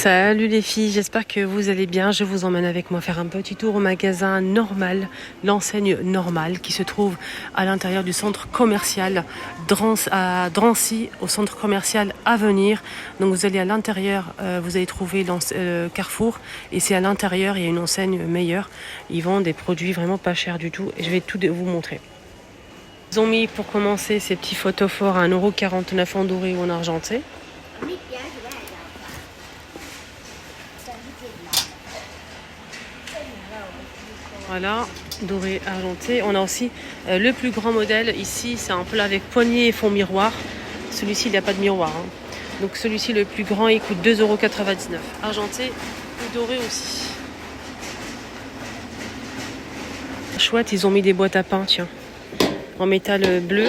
Salut les filles, j'espère que vous allez bien. Je vous emmène avec moi faire un petit tour au magasin Normal, l'enseigne Normal qui se trouve à l'intérieur du centre commercial à Drancy, au centre commercial Avenir. Donc vous allez à l'intérieur, vous allez trouver Carrefour et c'est à l'intérieur, il y a une enseigne meilleure. Ils vendent des produits vraiment pas chers du tout et je vais tout vous montrer. Ils ont mis pour commencer ces petits photophores à 1,49 € en doré ou en argenté. Voilà, doré, argenté. On a aussi le plus grand modèle ici, c'est un plat avec poignée et fond miroir. Celui-ci, il n'y a pas de miroir. Donc celui-ci, le plus grand, il coûte 2,99 €. Argenté ou doré aussi. Chouette, ils ont mis des boîtes à pain, tiens, en métal bleu.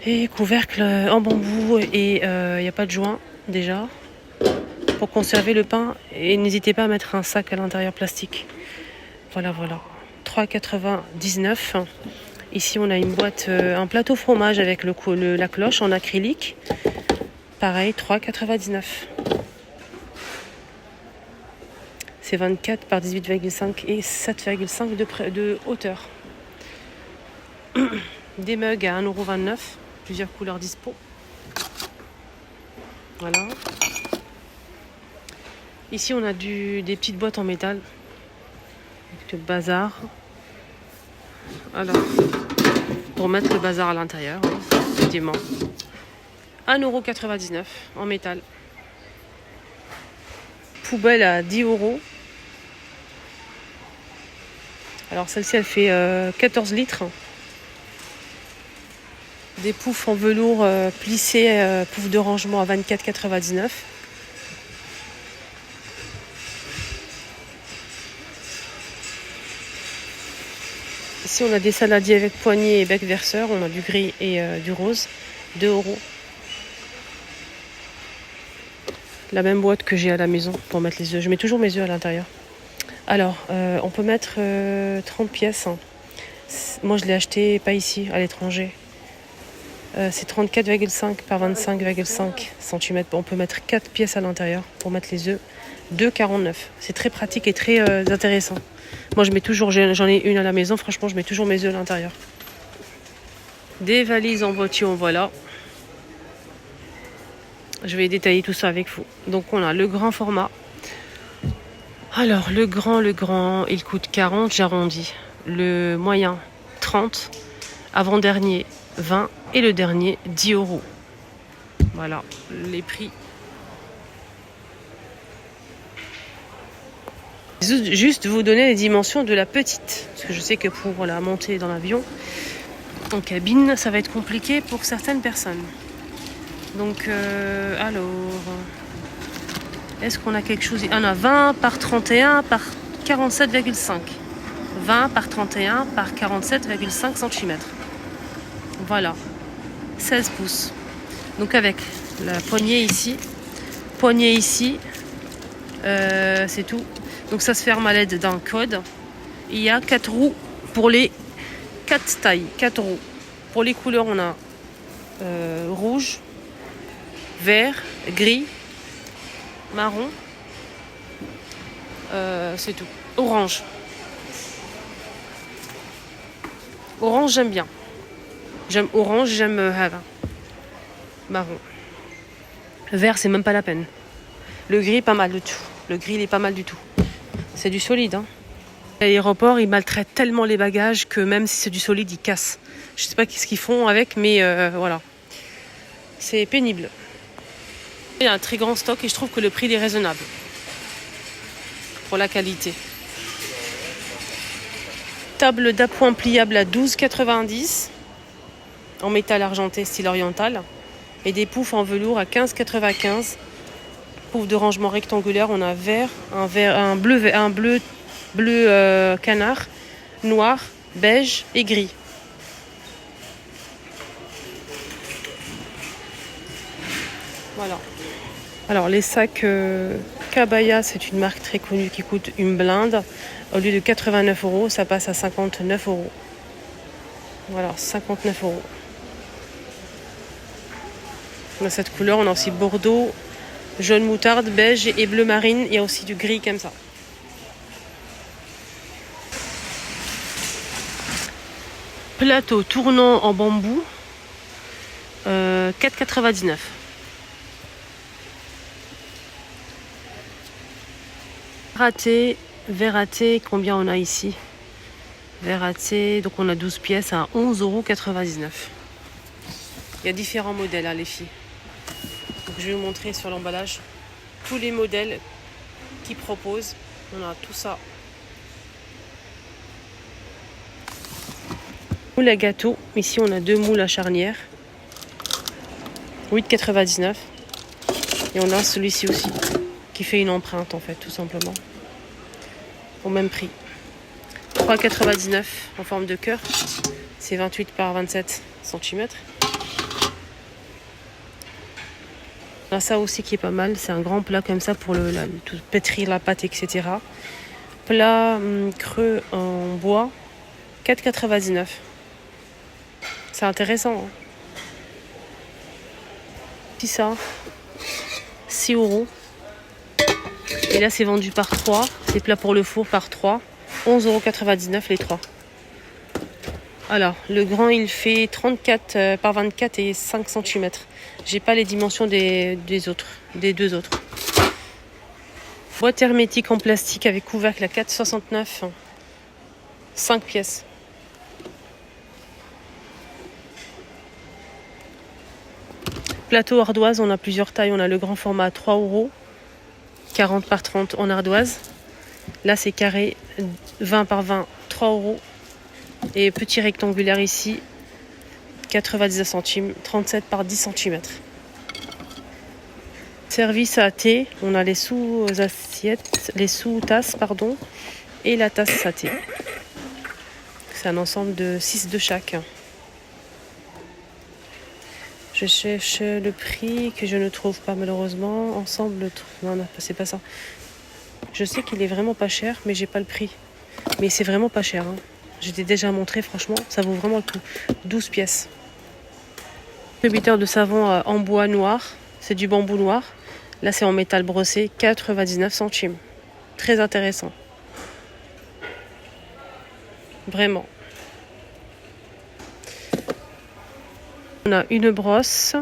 Et couvercle en bambou et il n'y a pas de joint déjà. Pour conserver le pain et n'hésitez pas à mettre un sac à l'intérieur plastique. Voilà. 3,99 €. Ici on a une boîte, un plateau fromage avec la cloche en acrylique. Pareil, 3,99 €. C'est 24 par 18,5 et 7,5 de hauteur. Des mugs à 1,29 €. Plusieurs couleurs dispo. Voilà. Ici, on a des petites boîtes en métal. Avec le bazar. Alors, pour mettre le bazar à l'intérieur, effectivement. 1,99 € en métal. Poubelle à 10 €. Alors, celle-ci, elle fait 14 litres. Des poufs en velours plissés, poufs de rangement à 24,99 €. Ici, on a des saladiers avec poignée et bec verseur. On a du gris et du rose. 2 €. La même boîte que j'ai à la maison pour mettre les œufs. Je mets toujours mes œufs à l'intérieur. Alors, on peut mettre 30 pièces. Moi, je l'ai acheté pas ici, à l'étranger. C'est 34,5 par 25,5 cm. On peut mettre 4 pièces à l'intérieur pour mettre les œufs. 2,49 €. C'est très pratique et très intéressant. Moi, j'en ai une à la maison. Franchement, je mets toujours mes œufs à l'intérieur. Des valises en bottillon, voilà. Je vais détailler tout ça avec vous. Donc, on a le grand format. Alors, le grand, il coûte 40, j'arrondis. Le moyen, 30. Avant-dernier, 20. Et le dernier, 10 €. Voilà, les prix. Juste vous donner les dimensions de la petite. Parce que je sais que pour la montée dans l'avion, en cabine, ça va être compliqué pour certaines personnes. Donc, alors, est-ce qu'on a quelque chose? On a 20 par 31 par 47,5. 20 par 31 par 47,5 cm. Voilà, 16 pouces. Donc avec la poignée ici, c'est tout. Donc ça se ferme à l'aide d'un code. Il y a 4 roues pour les 4 tailles, 4 roues. Pour les couleurs, on a rouge, vert, gris, marron. C'est tout. Orange. Orange, j'aime bien. J'aime orange, j'aime marron. Vert, c'est même pas la peine. Le gris, pas mal du tout. Le gris, il est pas mal du tout. C'est du solide. L'aéroport, ils maltraitent tellement les bagages que même si c'est du solide, ils cassent. Je sais pas ce qu'ils font avec, mais voilà. C'est pénible. Il y a un très grand stock et je trouve que le prix est raisonnable. Pour la qualité. Table d'appoint pliable à 12,90 € en métal argenté style oriental. Et des poufs en velours à 15,95 €. Pouf de rangement rectangulaire, on a un bleu canard, noir, beige et gris. Voilà. Alors les sacs Kabaya, c'est une marque très connue qui coûte une blinde. Au lieu de 89 €, ça passe à 59 €. Voilà, 59 €. On a cette couleur, on a aussi Bordeaux, Jaune moutarde, beige et bleu marine. Il y a aussi du gris comme ça. Plateau tournant en bambou, 4,99. Verraté, combien on a ici? Verraté, donc on a 12 pièces à 11,99 €. Il y a différents modèles, hein, les filles. Donc, je vais vous montrer sur l'emballage tous les modèles qu'ils proposent. On a tout ça. Moule à gâteau. Ici, on a 2 moules à charnière. 8,99. Et on a celui-ci aussi, qui fait une empreinte, en fait, tout simplement. Au même prix. 3,99 en forme de cœur. C'est 28 par 27 cm. On a ça aussi qui est pas mal. C'est un grand plat comme ça pour pétrir la pâte, etc. Plat creux en bois. 4,99. C'est intéressant. Hein. Puis ça, 6 €. Et là, c'est vendu par 3. C'est plat pour le four par 3. 11,99 € les 3. Alors, le grand, il fait 34 par 24 et 5 cm. J'ai pas les dimensions des deux autres. Boîte hermétique en plastique avec couvercle à 4,69. 5 pièces. Plateau ardoise, on a plusieurs tailles. On a le grand format à 3 €. 40 par 30 en ardoise. Là, c'est carré 20 par 20, 3 €. Et petit rectangulaire ici, 99 centimes, 37 par 10 cm. Service à thé, on a les sous-assiettes, les sous-tasses, pardon, et la tasse à thé. C'est un ensemble de 6 de chaque. Je cherche le prix que je ne trouve pas malheureusement. Ensemble, non, c'est pas ça. Je sais qu'il est vraiment pas cher, mais j'ai pas le prix. Mais c'est vraiment pas cher. Hein. Je t'ai déjà montré, franchement, ça vaut vraiment le coup. 12 pièces. Distributeur de savon en bois noir. C'est du bambou noir. Là, c'est en métal brossé. 99 centimes. Très intéressant. Vraiment. On a une brosse,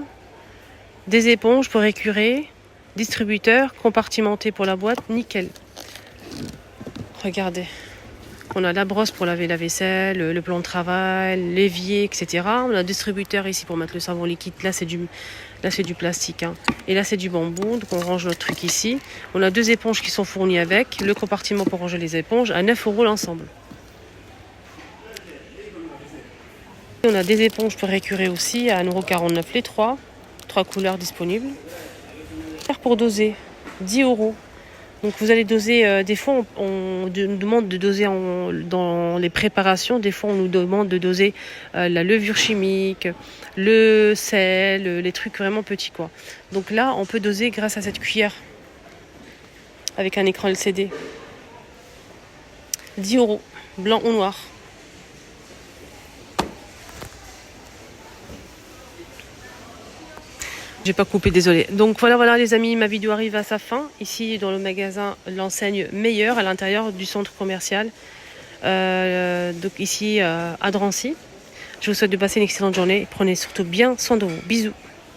des éponges pour écurer, distributeur, compartimenté pour la boîte, nickel. Regardez. On a la brosse pour laver la vaisselle, le plan de travail, l'évier, etc. On a un distributeur ici pour mettre le savon liquide. Là, c'est du plastique. Hein. Et là, c'est du bambou. Donc, on range notre truc ici. On a 2 éponges qui sont fournies avec. Le compartiment pour ranger les éponges à 9 € l'ensemble. On a des éponges pour écurer aussi à 1,49 € les 3. 3 couleurs disponibles. Pour doser, 10 €. Donc vous allez doser, des fois on nous demande de doser dans les préparations, des fois on nous demande de doser la levure chimique, le sel, les trucs vraiment petits quoi. Donc là on peut doser grâce à cette cuillère avec un écran LCD. 10 €, blanc ou noir. J'ai pas coupé, désolé. Donc voilà les amis, ma vidéo arrive à sa fin. Ici dans le magasin, l'enseigne Meilleur à l'intérieur du centre commercial. Donc ici à Drancy. Je vous souhaite de passer une excellente journée. Prenez surtout bien soin de vous. Bisous.